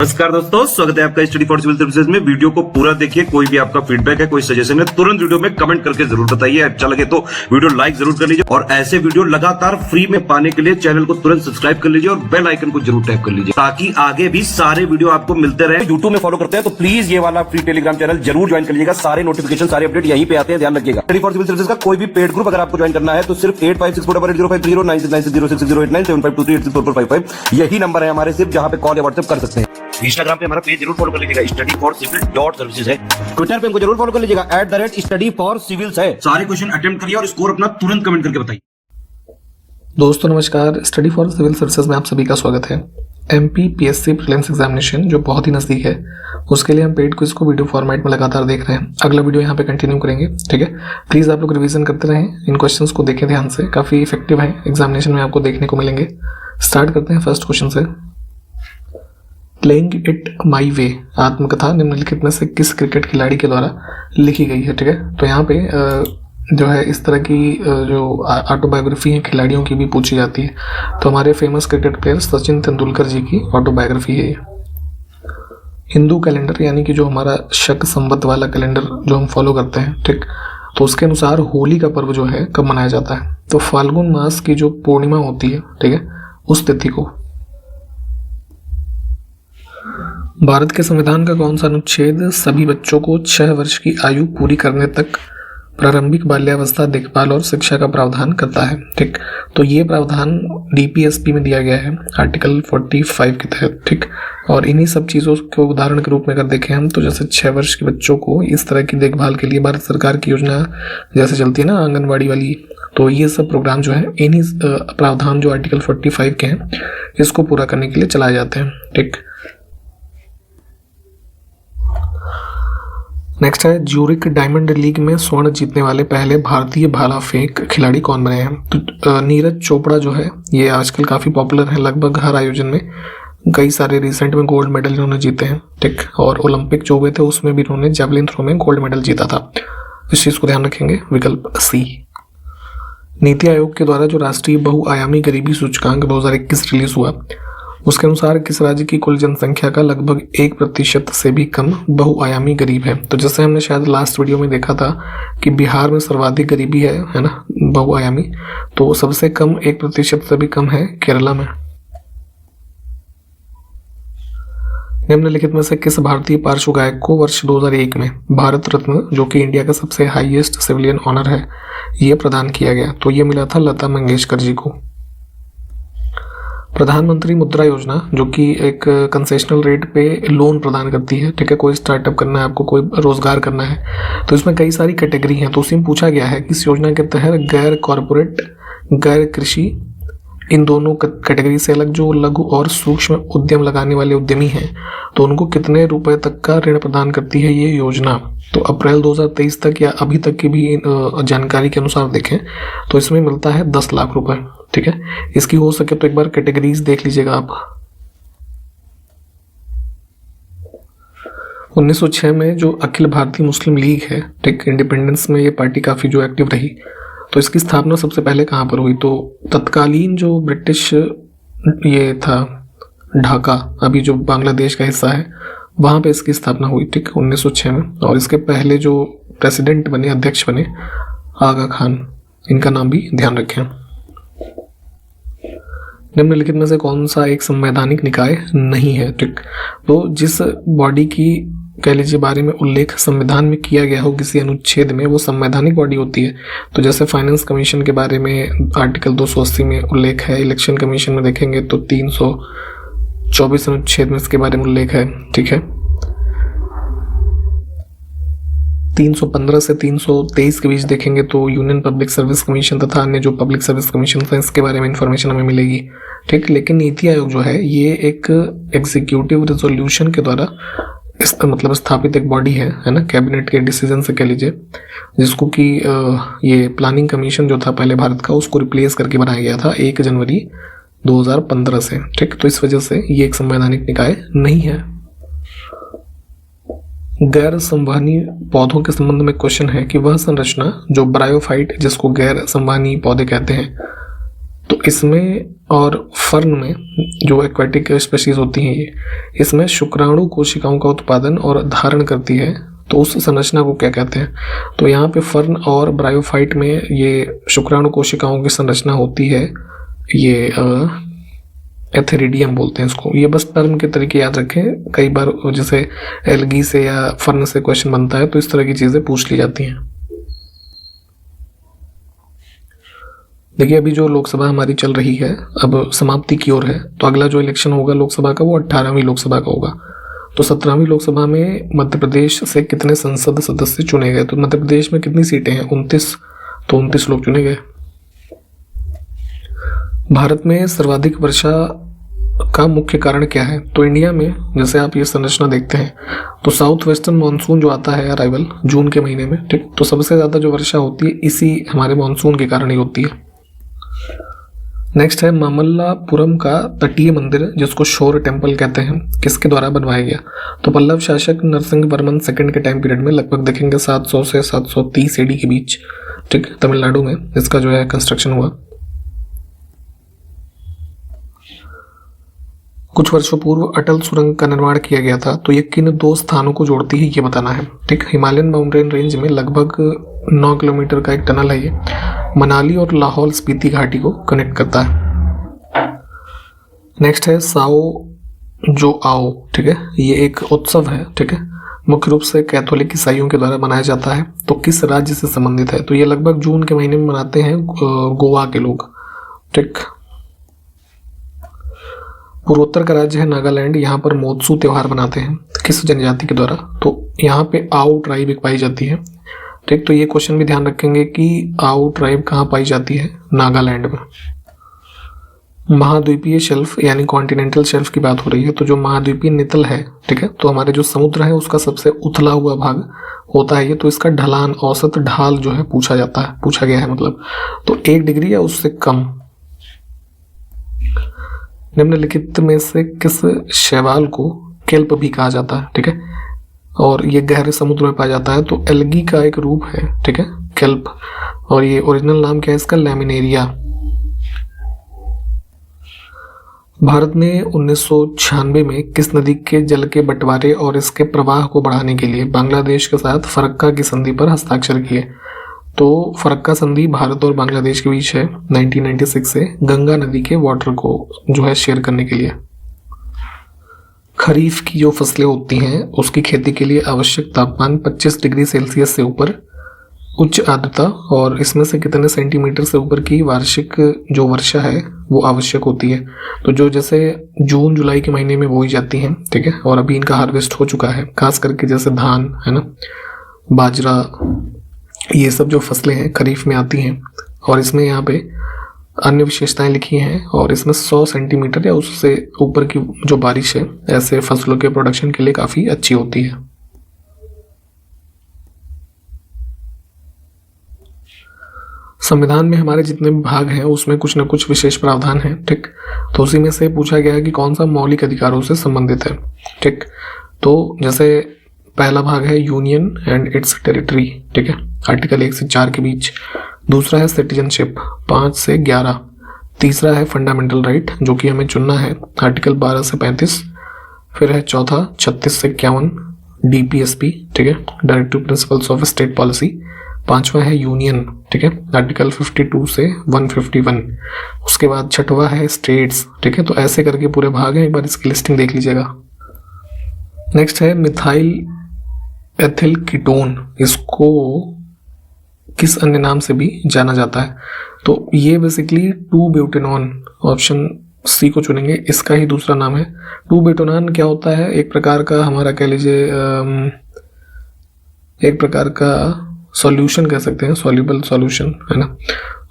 नमस्कार दोस्तों, स्वागत है आपका स्टडी फॉर सिविल सर्विसेज में। वीडियो को पूरा देखिए। कोई भी आपका फीडबैक है, कोई सजेशन है, तुरंत वीडियो में कमेंट करके जरूर बताइए। अच्छा लगे तो वीडियो लाइक जरूर कर लीजिए और ऐसे वीडियो लगातार फ्री में पाने के लिए चैनल को तुरंत सब्सक्राइब कर लीजिए और बेल आइकन को जरूर टैप कर लीजिए ताकि आगे भी सारे वीडियो आपको मिलते रहे। यूट्यूब में फॉलो करते हैं तो प्लीज ये वाला फ्री टेलीग्राम चैनल जरूर ज्वाइन कर लीजिएगा। सारे नोटिफिकेशन, सारे अपडेट यहीं पे आते हैं, ध्यान रखिएगा। स्टडी फॉर सिविल सर्विसेज का कोई भी पेड ग्रुप अगर आपको ज्वाइन करना है तो सिर्फ 856480560660897523864455 यही नंबर है हमारे, सिर्फ जहां पे कॉल या व्हाट्सएप कर सकते हैं। इंस्टाग्राम पे हमारा पेज जरूर फॉलो कर लीजिएगा, studyforcivil.services है। ट्विटर पे हमको जरूर फॉलो कर लीजिएगा, @studyforcivils है। सारे क्वेश्चन अटेम्प्ट करिए और स्कोर अपना तुरंत कमेंट करके बताइए। दोस्तों नमस्कार, स्टडी फॉर सिविल सर्विसेज में आप सभी का स्वागत है। MPPSC प्रीलिम्स एग्जामिनेशन जो बहुत ही नज़दीक है, उसके लिए हम पेड क्विज को वीडियो फॉर्मेट में लगातार देख रहे हैं। अगला वीडियो यहाँ पे कंटिन्यू करेंगे, ठीक है। प्लीज़ आप लोग रिवीजन करते रहें, इन क्वेश्चंस को देखें ध्यान से, काफ़ी इफेक्टिव है, एग्जामिनेशन में आपको देखने को मिलेंगे। स्टार्ट करते हैं फर्स्ट क्वेश्चन से। प्लेइंग इट माई वे आत्मकथा निम्नलिखित में से किस क्रिकेट खिलाड़ी के द्वारा लिखी गई है, ठीक है। तो यहाँ पे जो है इस तरह की जो ऑटोबायोग्राफी है खिलाड़ियों की भी पूछी जाती है। तो हमारे famous cricket player Sachin Tendulkar ji की ऑटोबायोग्राफी है। हिंदू कैलेंडर यानी कि जो हमारा शक संवत वाला कैलेंडर जो हम फॉलो करते हैं, ठीक, तो उसके अनुसार होली का पर्व जो है कब मनाया जाता है? तो फाल्गुन मास की जो पूर्णिमा होती है, ठीक है, उस तिथि को। भारत के संविधान का कौन सा अनुच्छेद सभी बच्चों को 6 वर्ष की आयु पूरी करने तक प्रारंभिक बाल्यावस्था देखभाल और शिक्षा का प्रावधान करता है, ठीक। तो ये प्रावधान DPSP में दिया गया है आर्टिकल 45 के तहत, ठीक। और इन्हीं सब चीज़ों को उदाहरण के रूप में अगर देखें हम, तो जैसे 6 वर्ष के बच्चों को इस तरह की देखभाल के लिए भारत सरकार की योजना जैसे चलती है ना, आंगनवाड़ी वाली, तो ये सब प्रोग्राम जो है इन्हीं प्रावधान जो आर्टिकल 45 के हैं इसको पूरा करने के लिए चलाए जाते हैं, ठीक। नेक्स्ट है, ज्यूरिक डायमंड लीग में स्वर्ण जीतने वाले पहले भारतीय भाला फेंक खिलाड़ी कौन बने हैं? तो नीरज चोपड़ा जो है ये आजकल काफ़ी पॉपुलर है, लगभग हर आयोजन में कई सारे रिसेंट में गोल्ड मेडल इन्होंने जीते हैं, ठीक। और ओलंपिक जो हुए थे उसमें भी इन्होंने जेवलिन थ्रो में गोल्ड मेडल जीता था। इस चीज़ को ध्यान रखेंगे, विकल्प C। नीति आयोग के द्वारा जो राष्ट्रीय बहुआयामी गरीबी सूचकांक 2021 रिलीज हुआ, उसके अनुसार किस राज्य की कुल जनसंख्या का लगभग 1% से भी कम बहुआयामी गरीब है? तो जैसे हमने शायद लास्ट वीडियो में देखा था कि बिहार में सर्वाधिक गरीबी है ना, बहुआयामी, तो सबसे कम 1% से भी कम है केरला में। निम्नलिखित में से किस भारतीय पार्श्व गायक को वर्ष 2001 में भारत रत्न, जो कि इंडिया का सबसे हाईएस्ट सिविलियन ऑनर है, ये प्रदान किया गया? तो ये मिला था लता मंगेशकर जी को। प्रधानमंत्री मुद्रा योजना जो कि एक कंसेशनल रेट पे लोन प्रदान करती है, ठीक है, कोई स्टार्टअप करना है आपको, कोई रोजगार करना है, तो इसमें कई सारी कैटेगरी हैं। तो उसी में पूछा गया है कि इस योजना के तहत गैर कॉरपोरेट, गैर कृषि, इन दोनों कैटेगरी से अलग जो लघु और सूक्ष्म उद्यम लगाने वाले उद्यमी हैं, तो उनको कितने रुपए तक का ऋण प्रदान करती है ये योजना? तो अप्रैल 2023 तक या अभी तक की भी जानकारी के अनुसार देखें तो इसमें मिलता है 10 लाख रुपए, ठीक है। इसकी हो सके तो एक बार कैटेगरीज देख लीजिएगा आप। 1906 में जो अखिल भारतीय मुस्लिम लीग है, ठीक, इंडिपेंडेंस में ये पार्टी काफ़ी जो एक्टिव रही, तो इसकी स्थापना सबसे पहले कहाँ पर हुई? तो तत्कालीन जो ब्रिटिश ये था ढाका, अभी जो बांग्लादेश का हिस्सा है, वहाँ पे इसकी स्थापना हुई, ठीक, 1906 में। और इसके पहले जो प्रेसिडेंट बने, अध्यक्ष बने, आगा खान, इनका नाम भी ध्यान रखें। निम्नलिखित में से कौन सा एक संवैधानिक निकाय नहीं है, ठीक। तो जिस बॉडी की कह लीजिए बारे में उल्लेख संविधान में किया गया हो किसी अनुच्छेद में, वो संवैधानिक बॉडी होती है। तो जैसे फाइनेंस कमीशन के बारे में आर्टिकल 280 में उल्लेख है, इलेक्शन कमीशन में देखेंगे तो 324 अनुच्छेद में इसके बारे में उल्लेख है, ठीक है। 315 से 323 के बीच देखेंगे तो यूनियन पब्लिक सर्विस कमीशन तथा अन्य जो पब्लिक सर्विस कमीशन है इसके बारे में इंफॉर्मेशन हमें मिलेगी, ठीक। लेकिन नीति आयोग जो है ये एक एग्जीक्यूटिव रेजोल्यूशन के द्वारा मतलब स्थापित एक बॉडी है ना, कैबिनेट के डिसीजन से कह लीजिए, जिसको कि ये प्लानिंग कमीशन जो था पहले भारत का, उसको रिप्लेस करके बनाया गया था 1 जनवरी 2015 से, ठीक। तो इस वजह से ये एक संवैधानिक निकाय नहीं है। गैर संवहनी पौधों के संबंध में क्वेश्चन है कि वह संरचना जो ब्रायोफाइट, जिसको गैर संवहनी पौधे कहते हैं, तो इसमें और फर्न में जो एक्वाटिक स्पीशीज होती हैं ये, इसमें शुक्राणु कोशिकाओं का उत्पादन और धारण करती है, तो उस संरचना को क्या कहते हैं? तो यहाँ पे फर्न और ब्रायोफाइट में ये शुक्राणु कोशिकाओं की संरचना होती है, ये एथेरिडियम बोलते हैं इसको। ये बस टर्म के तरीके याद रखें, कई बार जैसे एल्गी से या फर्न से क्वेश्चन बनता है तो इस तरह की चीज़ें पूछ ली जाती हैं। देखिए अभी जो लोकसभा हमारी चल रही है अब समाप्ति की ओर है, तो अगला जो इलेक्शन होगा लोकसभा का वो 18वीं लोकसभा का होगा। तो 17वीं लोकसभा में मध्य प्रदेश से कितने संसद सदस्य चुने गए? तो मध्य प्रदेश में कितनी सीटें हैं? 29, तो 29 लोग चुने गए। भारत में सर्वाधिक वर्षा का मुख्य कारण क्या है? तो इंडिया में जैसे आप ये संरचना देखते हैं तो साउथ वेस्टर्न मानसून जो आता है अराइवल जून के महीने में, ठीक, तो सबसे ज़्यादा जो वर्षा होती है इसी हमारे मानसून के कारण ही होती है। नेक्स्ट है मामल्लापुरम का तटीय मंदिर जिसको शोर टेम्पल कहते हैं, किसके द्वारा बनवाया गया? तो पल्लव शासक नरसिंह वर्मन सेकंड के टाइम पीरियड में, लगभग देखेंगे 700 से 730 AD के बीच, ठीक, तमिलनाडु में इसका जो है कंस्ट्रक्शन हुआ। कुछ वर्षों पूर्व अटल सुरंग का निर्माण किया गया था, तो ये किन 2 स्थानों को जोड़ती है ये बताना है, ठीक। हिमालयन माउंटेन रेंज में लगभग 9 किलोमीटर का एक टनल है, ये मनाली और लाहौल स्पीति घाटी को कनेक्ट करता है। नेक्स्ट है साओ जो आओ, ठीक है, ये एक उत्सव है, ठीक है, मुख्य रूप से कैथोलिक ईसाइयों के द्वारा मनाया जाता है। तो किस राज्य से संबंधित है? तो ये लगभग जून के महीने में मनाते हैं गोवा के लोग, ठीक। पूर्वोत्तर का राज्य है नागालैंड, यहाँ पर मोत्सू त्योहार मनाते हैं, किस जनजाति के द्वारा? तो यहाँ पे आओ ट्राइब एक पाई जाती है, ठीक। तो ये क्वेश्चन भी ध्यान रखेंगे कि आओ ट्राइब कहाँ पाई जाती है? नागालैंड में। महाद्वीपीय शेल्फ यानी कॉन्टिनेंटल शेल्फ की बात हो रही है, तो जो महाद्वीपीय नितल है, ठीक है, तो हमारे जो समुद्र है उसका सबसे उथला हुआ भाग होता है ये, तो इसका ढलान औसत ढाल जो है पूछा गया है मतलब, तो 1 डिग्री या उससे कम। निम्नलिखित में से किस शैवाल को केल्प भी कहा जाता है, ठीक है, और ये गहरे समुद्र में पाया जाता है? तो एल्गी का एक रूप है, ठीक है, केल्प, और ये ओरिजिनल नाम क्या है इसका? लैमिनेरिया। भारत ने 1996 में किस नदी के जल के बंटवारे और इसके प्रवाह को बढ़ाने के लिए बांग्लादेश के साथ फरक्का की संधि पर हस्ताक्षर किए? तो फरक्का संधि भारत और बांग्लादेश के बीच है 1996 से, गंगा नदी के वाटर को जो है शेयर करने के लिए। खरीफ की जो फसलें होती हैं उसकी खेती के लिए आवश्यक तापमान 25 डिग्री सेल्सियस से ऊपर, उच्च आर्द्रता, और इसमें से कितने सेंटीमीटर से ऊपर की वार्षिक जो वर्षा है वो आवश्यक होती है? तो जो जैसे जून जुलाई के महीने में बोई जाती हैं, ठीक है, और अभी इनका हार्वेस्ट हो चुका है, खास करके जैसे धान है ना, बाजरा, ये सब जो फसलें हैं खरीफ में आती हैं, और इसमें यहाँ पे अन्य विशेषताएं लिखी हैं, और इसमें 100 सेंटीमीटर या उससे ऊपर की जो बारिश है ऐसे फसलों के प्रोडक्शन के लिए काफ़ी अच्छी होती है। संविधान में हमारे जितने भी भाग हैं उसमें कुछ न कुछ विशेष प्रावधान हैं, ठीक। तो उसी में से पूछा गया है कि कौन सा मौलिक अधिकारों से संबंधित है, ठीक। तो जैसे पहला भाग है यूनियन एंड इट्स टेरिटरी, ठीक है, आर्टिकल 1 से 4 के बीच। दूसरा है सिटीजनशिप 5 से 11। तीसरा है फंडामेंटल राइट जो कि हमें चुनना है, आर्टिकल 12 से 35। फिर है चौथा 36 से 51 DPSP, ठीक है, directive principles of state policy. पांचवा है यूनियन, ठीक है, आर्टिकल 52 से 151। उसके बाद छठवा है स्टेट्स, ठीक है। तो ऐसे करके पूरे भाग हैं, एक बार इसकी लिस्टिंग देख लीजिएगा। नेक्स्ट है मिथाइल एथिल कीटोन, इसको किस अन्य नाम से भी जाना जाता है? तो ये बेसिकली 2-ब्यूटेनॉन, ऑप्शन सी को चुनेंगे, इसका ही दूसरा नाम है। 2-ब्यूटेनॉन क्या होता है? एक प्रकार का हमारा कह लीजिए एक प्रकार का सॉल्यूशन कह सकते हैं, सॉल्यूबल सॉल्यूशन है ना,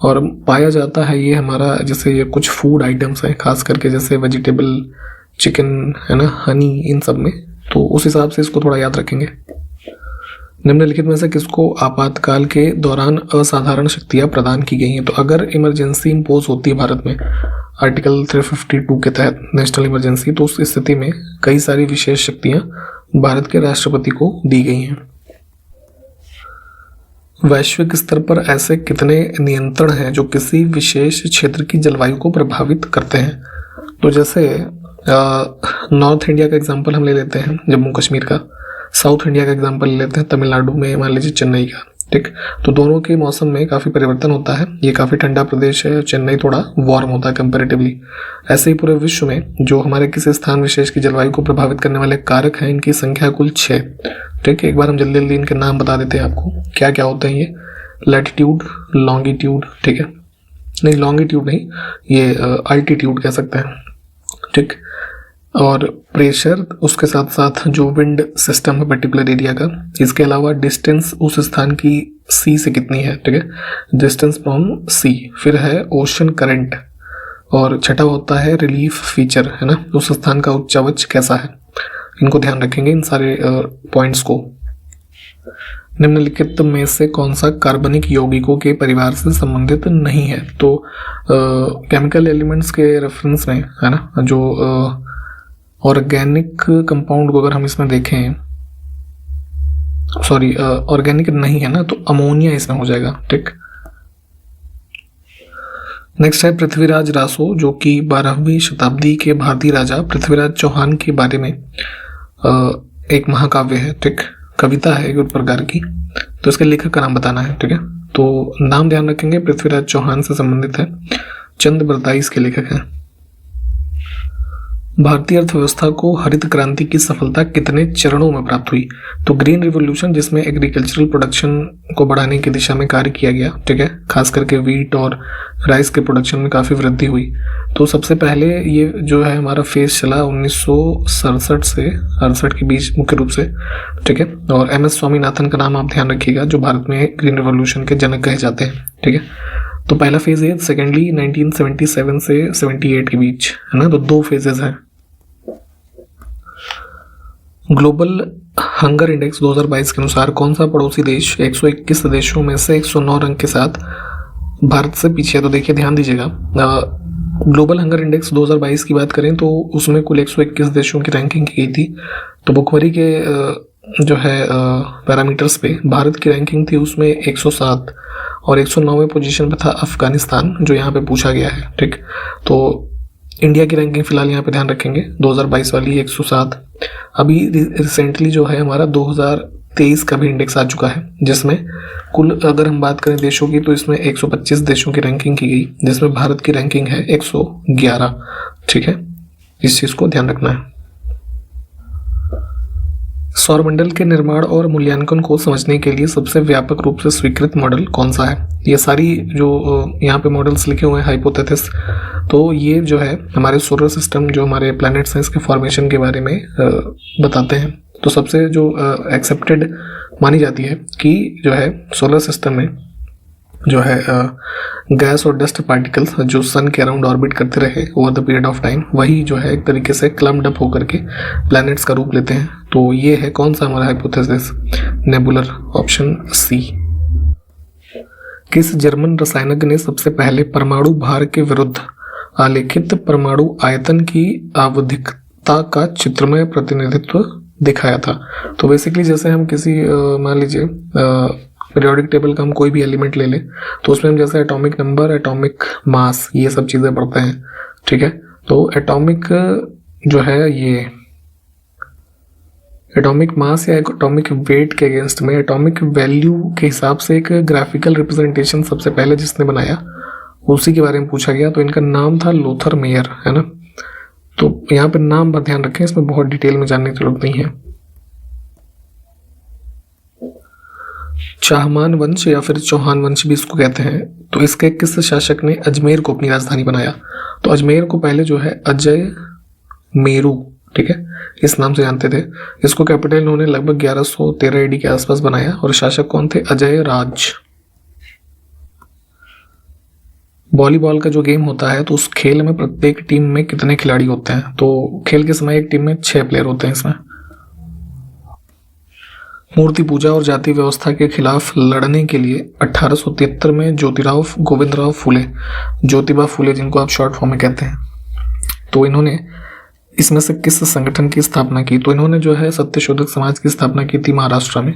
और पाया जाता है ये हमारा, जैसे ये कुछ फूड आइटम्स हैं खास करके जैसे वेजिटेबल, चिकन है ना, हनी, इन सब में, तो उस हिसाब से इसको थोड़ा याद रखेंगे। निम्नलिखित में से किसको आपातकाल के दौरान असाधारण शक्तियां प्रदान की गई हैं? तो अगर इमरजेंसी इम्पोज होती है भारत में आर्टिकल 352 के तहत नेशनल इमरजेंसी, तो उस स्थिति में कई सारी विशेष शक्तियां भारत के राष्ट्रपति को दी गई हैं। वैश्विक स्तर पर ऐसे कितने नियंत्रण हैं जो किसी विशेष क्षेत्र की जलवायु को प्रभावित करते हैं? तो जैसे नॉर्थ इंडिया का एग्जांपल हम ले लेते हैं जम्मू कश्मीर का, साउथ इंडिया का एग्जांपल ले लेते हैं तमिलनाडु में मान लीजिए चेन्नई का, ठीक। तो दोनों के मौसम में काफ़ी परिवर्तन होता है। ये काफ़ी ठंडा प्रदेश है, चेन्नई थोड़ा वार्म होता है कंपैरेटिवली। ऐसे ही पूरे विश्व में जो हमारे किसी स्थान विशेष की जलवायु को प्रभावित करने वाले कारक हैं, इनकी संख्या कुल 6, ठीक है। एक बार हम जल्दी जल्दी इनके नाम बता देते हैं आपको क्या क्या होते हैं ये। लैटिट्यूड, लॉन्गिट्यूड, ठीक है, नहीं लॉन्गिट्यूड नहीं, ये अल्टीट्यूड कह सकते हैं, ठीक। और प्रेशर, उसके साथ साथ जो विंड सिस्टम है पर्टिकुलर एरिया का, इसके अलावा डिस्टेंस उस स्थान की सी से कितनी है, ठीक है, डिस्टेंस फ्रॉम सी। फिर है ओशन करंट, और छठा होता है रिलीफ फीचर, है ना, उस स्थान का उच्चावच कैसा है। इनको ध्यान रखेंगे इन सारे पॉइंट्स को। निम्नलिखित में से कौन सा कार्बनिक यौगिकों के परिवार से संबंधित नहीं है? तो केमिकल एलिमेंट्स के रेफरेंस में, है ना, जो ऑर्गेनिक कंपाउंड को अगर हम इसमें देखें, सॉरी ऑर्गेनिक नहीं है ना, तो अमोनिया इसमें हो जाएगा, ठीक। नेक्स्ट है पृथ्वीराज रासो, जो कि 12वीं शताब्दी के भारतीय राजा पृथ्वीराज चौहान के बारे में एक महाकाव्य है, ठीक, कविता है एक प्रकार की। तो इसके लेखक का नाम बताना है, ठीक है। तो नाम ध्यान रखेंगे, पृथ्वीराज चौहान से संबंधित है, चंद बरदाई इसके लेखक हैं। भारतीय अर्थव्यवस्था को हरित क्रांति की सफलता कितने चरणों में प्राप्त हुई? तो ग्रीन रिवॉल्यूशन, जिसमें एग्रीकल्चरल प्रोडक्शन को बढ़ाने की दिशा में कार्य किया गया, ठीक है, खास करके वीट और राइस के प्रोडक्शन में काफ़ी वृद्धि हुई। तो सबसे पहले ये जो है हमारा फेज चला 1967 से 68 के बीच मुख्य रूप से, ठीक है। और MS स्वामीनाथन का नाम आप ध्यान रखिएगा, जो भारत में ग्रीन रिवॉल्यूशन के जनक कहे जाते हैं, ठीक है। तो पहला फेज है, सेकेंडली 1977 से 78 के बीच, है ना, तो 2 फेजेस हैं। ग्लोबल हंगर इंडेक्स 2022 के अनुसार कौन सा पड़ोसी देश 121 देशों में से 109 रैंक के साथ भारत से पीछे है? तो देखिए ध्यान दीजिएगा, ग्लोबल हंगर इंडेक्स 2022 की बात करें तो उसमें कुल 121 देशों की रैंकिंग की गई थी। तो भुखमरी के जो है पैरामीटर्स पे भारत की रैंकिंग थी उसमें 107, और 109वें पोजीशन पे था अफगानिस्तान, जो यहाँ पे पूछा गया है, ठीक। तो इंडिया की रैंकिंग फिलहाल यहाँ पे ध्यान रखेंगे 2022 वाली 107। अभी रिसेंटली जो है हमारा 2023 का भी इंडेक्स आ चुका है, जिसमें कुल अगर हम बात करें देशों की तो इसमें 125 देशों की रैंकिंग की गई, जिसमें भारत की रैंकिंग है 111, ठीक है। इस चीज़ को ध्यान रखना है। सौरमंडल के निर्माण और मूल्यांकन को समझने के लिए सबसे व्यापक रूप से स्वीकृत मॉडल कौन सा है? ये सारी जो यहाँ पे मॉडल्स लिखे हुए हैं हाइपोथेसिस, तो ये जो है हमारे सोलर सिस्टम, जो हमारे प्लैनेट्स हैं, इसके फॉर्मेशन के बारे में बताते हैं। तो सबसे जो एक्सेप्टेड मानी जाती है कि जो है सोलर सिस्टम में जो है गैस और डस्ट पार्टिकल्स जो सन के अराउंड ऑर्बिट करते रहे over the period of time, वही जो है एक तरीके से क्लम्प्ड अप होकर के प्लैनेट्स का रूप लेते हैं। तो ये है कौन सा हमारा हाइपोथेसिस? Nebular, option C. किस जर्मन रसायनज्ञ ने सबसे पहले परमाणु भार के विरुद्ध आलेखित परमाणु आयतन की आवधिकता का चित्रमय प्रतिनिधित्व दिखाया था? तो बेसिकली जैसे हम किसी मान लीजिए पीरियोडिक टेबल का हम कोई भी एलिमेंट ले लें तो उसमें हम जैसे एटॉमिक नंबर, एटॉमिक मास, ये सब चीज़ें पढ़ते हैं, ठीक है। तो एटॉमिक जो है ये एटॉमिक मास या एटॉमिक वेट के अगेंस्ट में एटॉमिक वैल्यू के हिसाब से एक ग्राफिकल रिप्रेजेंटेशन सबसे पहले जिसने बनाया उसी के बारे में पूछा गया। तो इनका नाम था लोथर मेयर, है ना। तो यहाँ पर नाम पर ध्यान रखें, इसमें बहुत डिटेल में जानने की जरूरत नहीं है। चाहमान वंश या फिर चौहान वंश भी इसको कहते हैं। तो इसके किस शासक ने अजमेर को अपनी राजधानी बनाया? तो अजमेर को पहले जो है अजय मेरू, ठीक है, इस नाम से जानते थे। इसको कैपिटल इन्होंने लगभग 1113 AD के आसपास बनाया और शासक कौन थे? अजय राज। वॉलीबॉल का जो गेम होता है तो उस खेल में प्रत्येक टीम में कितने खिलाड़ी होते हैं? तो खेल के समय एक टीम में 6 प्लेयर होते हैं इसमें। मूर्ति पूजा और जाति व्यवस्था के खिलाफ लड़ने के लिए 1873 में ज्योतिराव गोविंदराव फुले, ज्योतिबा फुले जिनको आप शॉर्ट फॉर्म में कहते हैं, तो इन्होंने इसमें से किस संगठन की स्थापना की? तो इन्होंने जो है सत्यशोधक समाज की स्थापना की थी महाराष्ट्र में।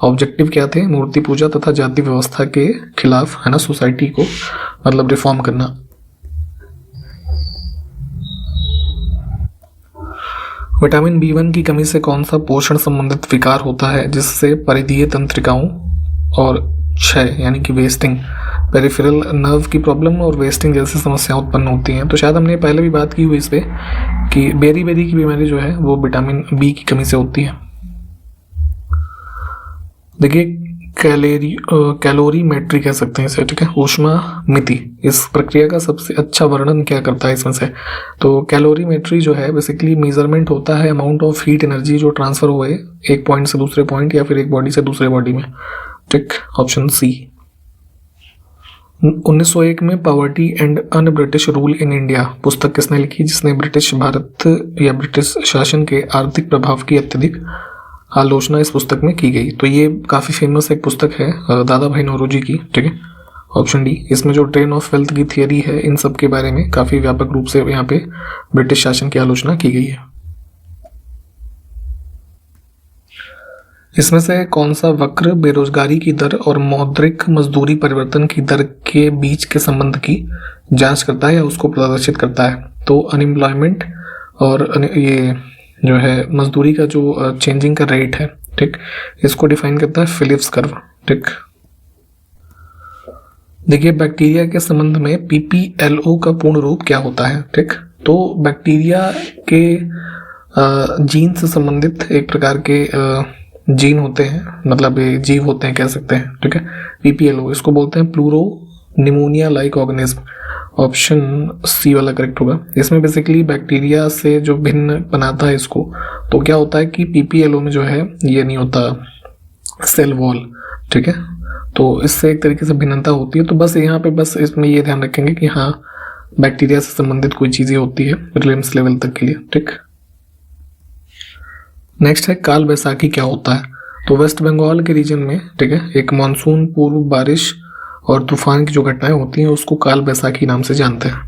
ऑब्जेक्टिव क्या थे? मूर्ति पूजा तथा जाति व्यवस्था के खिलाफ, है ना, सोसाइटी को मतलब रिफॉर्म करना। विटामिन B1 की कमी से कौन सा पोषण संबंधित विकार होता है जिससे परिधीय तंत्रिकाओं और क्षय यानी कि वेस्टिंग, पेरिफेरल नर्व की प्रॉब्लम और वेस्टिंग जैसी समस्याएं उत्पन्न होती हैं? तो शायद हमने पहले भी बात की हुई इस पे कि बेरी की बीमारी जो है वो विटामिन B की कमी से होती है। देखिए कैलोरीमेट्री कह सकते हैं इसे, ठीक है, ऊष्मा मिति। इस प्रक्रिया का सबसे अच्छा वर्णन क्या करता है इसमें से? तो कैलोरीमेट्री जो है बेसिकली मेजरमेंट होता है अमाउंट ऑफ हीट एनर्जी जो ट्रांसफर हुए एक पॉइंट से दूसरे पॉइंट या फिर एक बॉडी से दूसरे बॉडी में, ठीक, ऑप्शन सी। 1901 में poverty and un British rule in India पुस्तक किसने लिखी, जिसने ब्रिटिश भारत या ब्रिटिश शासन के आर्थिक प्रभाव की अत्यधिक आलोचना इस पुस्तक में की गई? तो ये काफ़ी फेमस एक पुस्तक है दादा भाई नौरोजी की, ठीक है, ऑप्शन डी। इसमें जो ट्रेन ऑफ वेल्थ की थियरी है इन सब के बारे में काफ़ी व्यापक रूप से यहाँ पे ब्रिटिश शासन की आलोचना की गई है। इसमें से कौन सा वक्र बेरोजगारी की दर और मौद्रिक मजदूरी परिवर्तन की दर के बीच के संबंध की जांच करता है या उसको प्रदर्शित करता है? तो अनएम्प्लॉयमेंट और ये जो है मजदूरी का जो चेंजिंग का रेट है, ठीक, इसको डिफाइन करता है फिलिप्स कर्व, ठीक। देखिए बैक्टीरिया के संबंध में PPLO का पूर्ण रूप क्या होता है, ठीक। तो बैक्टीरिया के जीन से संबंधित एक प्रकार के जीन होते हैं, मतलब ये जीव होते हैं कह सकते हैं, ठीक है। PPLO इसको बोलते हैं pleuropneumonia like organism, option C वाला करेक्ट होगा। इसमें बेसिकली बैक्टीरिया से जो भिन्न बनाता है इसको, तो क्या होता है कि PPLO में जो है ये नहीं होता सेल वॉल, ठीक है, तो इससे एक तरीके से भिन्नता होती है। तो बस यहाँ पे बस इसमें ये ध्यान रखेंगे कि हाँ बैक्टीरिया से संबंधित कोई चीज़ें होती है रिलेम्स लेवल तक के लिए, ठीक। नेक्स्ट है काल बैसाखी क्या होता है? तो वेस्ट बंगाल के रीजन में, ठीक है, एक मानसून पूर्व बारिश और तूफान की जो घटनाएं होती हैं उसको काल बैसाखी नाम से जानते हैं।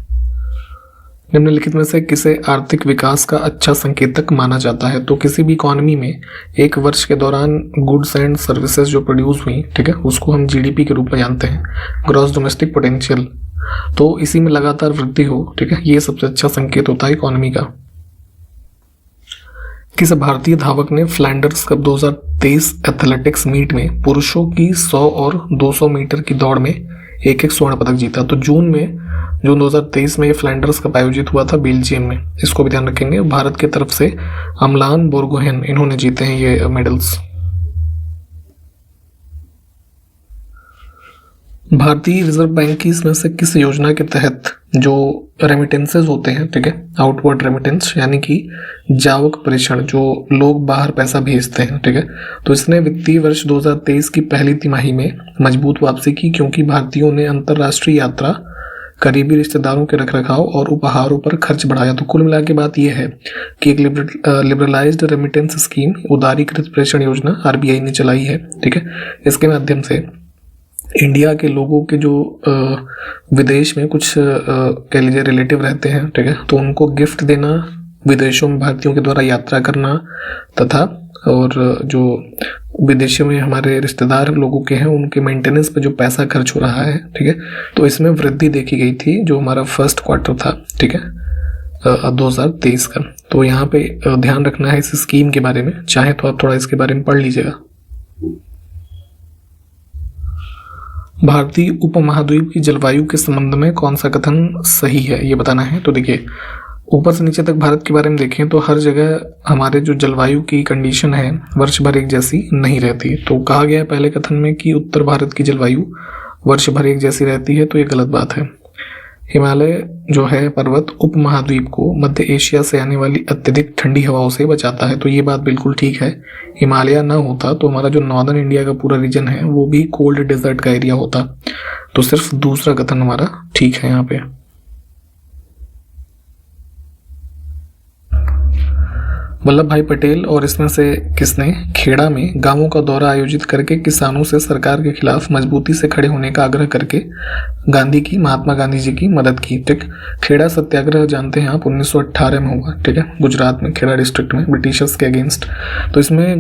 निम्नलिखित में से किसे आर्थिक विकास का अच्छा संकेतक माना जाता है? तो किसी भी इकोनॉमी में एक वर्ष के दौरान गुड्स एंड सर्विसेज जो प्रोड्यूस हुई, ठीक है, उसको हम GDP के रूप में जानते हैं, ग्रॉस डोमेस्टिक पोटेंशियल। तो इसी में लगातार वृद्धि हो, ठीक है, ये सबसे अच्छा संकेत होता है इकोनॉमी का। किस भारतीय धावक ने फ्लैंडर्स कप 2023 एथलेटिक्स मीट में पुरुषों की 100 और 200 मीटर की दौड़ में एक स्वर्ण पदक जीता? तो जून 2023 में ये फ्लैंडर्स कप आयोजित हुआ था बेल्जियम में, इसको भी ध्यान रखेंगे। भारत की तरफ से अमलान बोरगोहेन इन्होंने जीते हैं ये मेडल्स। भारतीय रिजर्व बैंक की इसमें से किस योजना के तहत जो रेमिटेंसेज होते हैं, ठीक है, आउटवर्ड रेमिटेंस यानी कि जावक प्रेषण, जो लोग बाहर पैसा भेजते हैं, ठीक है, तो इसने वित्तीय वर्ष 2023 की पहली तिमाही में मजबूत वापसी की क्योंकि भारतीयों ने अंतर्राष्ट्रीय यात्रा, करीबी रिश्तेदारों के रखरखाव और उपहारों पर खर्च बढ़ाया। तो कुल मिला के बात यह है कि एक लिबरलाइज्ड रेमिटेंस स्कीम, उदारीकृत प्रेषण योजना RBI ने चलाई है, ठीक है। इसके माध्यम से इंडिया के लोगों के जो विदेश में कुछ कह लीजिए रिलेटिव रहते हैं, ठीक है, तो उनको गिफ्ट देना, विदेशों में भारतीयों के द्वारा यात्रा करना तथा और जो विदेशों में हमारे रिश्तेदार लोगों के हैं उनके मेंटेनेंस पे जो पैसा खर्च हो रहा है, ठीक है, तो इसमें वृद्धि देखी गई थी जो हमारा फर्स्ट क्वार्टर था, ठीक है, 2023 का। तो यहाँ पे ध्यान रखना है इस स्कीम के बारे में, चाहे तो आप थोड़ा इसके बारे में पढ़ लीजिएगा। भारतीय उपमहाद्वीप की जलवायु के संबंध में कौन सा कथन सही है ये बताना है। तो देखिए ऊपर से नीचे तक भारत के बारे में देखें तो हर जगह हमारे जो जलवायु की कंडीशन है वर्ष भर एक जैसी नहीं रहती। तो कहा गया है पहले कथन में कि उत्तर भारत की जलवायु वर्ष भर एक जैसी रहती है, तो ये गलत बात है। हिमालय जो है पर्वत उपमहाद्वीप को मध्य एशिया से आने वाली अत्यधिक ठंडी हवाओं से बचाता है, तो ये बात बिल्कुल ठीक है। हिमालय ना होता तो हमारा जो नॉर्दर्न इंडिया का पूरा रीजन है वो भी कोल्ड डेजर्ट का एरिया होता। तो सिर्फ दूसरा कथन हमारा ठीक है यहाँ पे। वल्लभ भाई पटेल और इसमें से किसने खेड़ा में गांवों का दौरा आयोजित करके किसानों से सरकार के खिलाफ मजबूती से खड़े होने का आग्रह करके महात्मा गांधी जी की मदद की। ठीक, खेड़ा सत्याग्रह जानते हैं आप 1918 में हुआ। ठीक है, गुजरात में खेड़ा डिस्ट्रिक्ट में ब्रिटिशर्स के अगेंस्ट। तो इसमें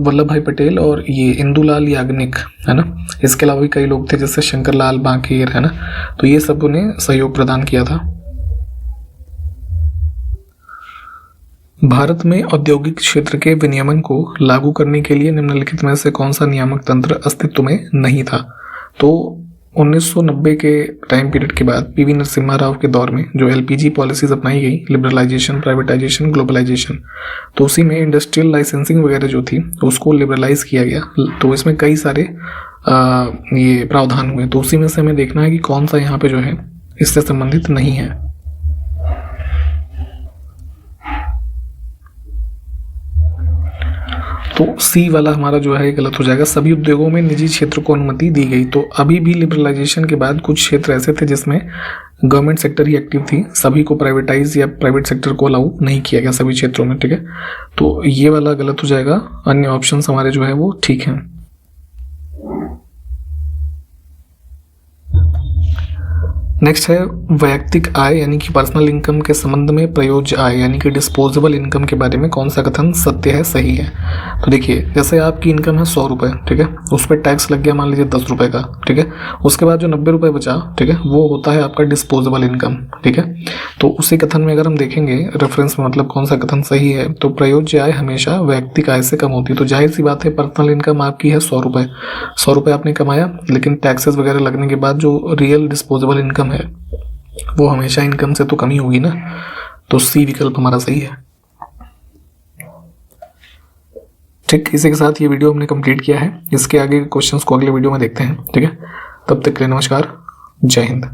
वल्लभ भाई पटेल और ये इंदुलाल याग्निक है ना, इसके अलावा भी कई लोग थे जैसे शंकरलाल बांकेर है ना, तो ये सब उन्हें सहयोग प्रदान किया था। भारत में औद्योगिक क्षेत्र के विनियमन को लागू करने के लिए निम्नलिखित में से कौन सा नियामक तंत्र अस्तित्व में नहीं था? तो 1990 के टाइम पीरियड के बाद पीवी नरसिम्हा राव के दौर में जो एलपीजी पॉलिसीज अपनाई गई, लिबरलाइजेशन, प्राइवेटाइजेशन, ग्लोबलाइजेशन, तो उसी में इंडस्ट्रियल लाइसेंसिंग वगैरह जो थी उसको लिबरलाइज किया गया। तो इसमें कई सारे ये प्रावधान हुए, तो उसी में से हमें देखना है कि कौन सा यहाँ पे जो है इससे संबंधित नहीं है। तो सी वाला हमारा जो है गलत हो जाएगा। सभी उद्योगों में निजी क्षेत्र को अनुमति दी गई। तो अभी भी लिबरलाइजेशन के बाद कुछ क्षेत्र ऐसे थे जिसमें गवर्नमेंट सेक्टर ही एक्टिव थी, सभी को प्राइवेटाइज या प्राइवेट सेक्टर को अलाउ नहीं किया गया सभी क्षेत्रों में। ठीक है, तो ये वाला गलत हो जाएगा, अन्य ऑप्शंस हमारे जो है वो ठीक हैं। नेक्स्ट है वैयक्तिक आय यानी कि पर्सनल इनकम के संबंध में प्रयोज्य आय यानी कि डिस्पोजेबल इनकम के बारे में कौन सा कथन सत्य है, सही है? तो देखिए, जैसे आपकी इनकम है 100 रुपये, ठीक है, उस पर टैक्स लग गया मान लीजिए 10 रुपये का, ठीक है, उसके बाद जो 90 रुपये बचा, ठीक है, वो होता है आपका डिस्पोजेबल इनकम। ठीक है, तो उसी कथन में अगर हम देखेंगे रेफरेंस में मतलब कौन सा कथन सही है, तो प्रयोज्य आय हमेशा वैयक्तिक आय से कम होती है। तो जाहिर सी बात है पर्सनल इनकम आपकी है 100 रुपये, 100 रुपये आपने कमाया, लेकिन टैक्सेस वगैरह लगने के बाद जो रियल डिस्पोजेबल इनकम है वो हमेशा इनकम से तो कमी होगी ना। तो सी विकल्प हमारा सही है। ठीक, इसी के साथ ये वीडियो हमने कंप्लीट किया है। इसके आगे क्वेश्चंस को अगले वीडियो में देखते हैं। ठीक है, तब तक के लिए नमस्कार, जय हिंद।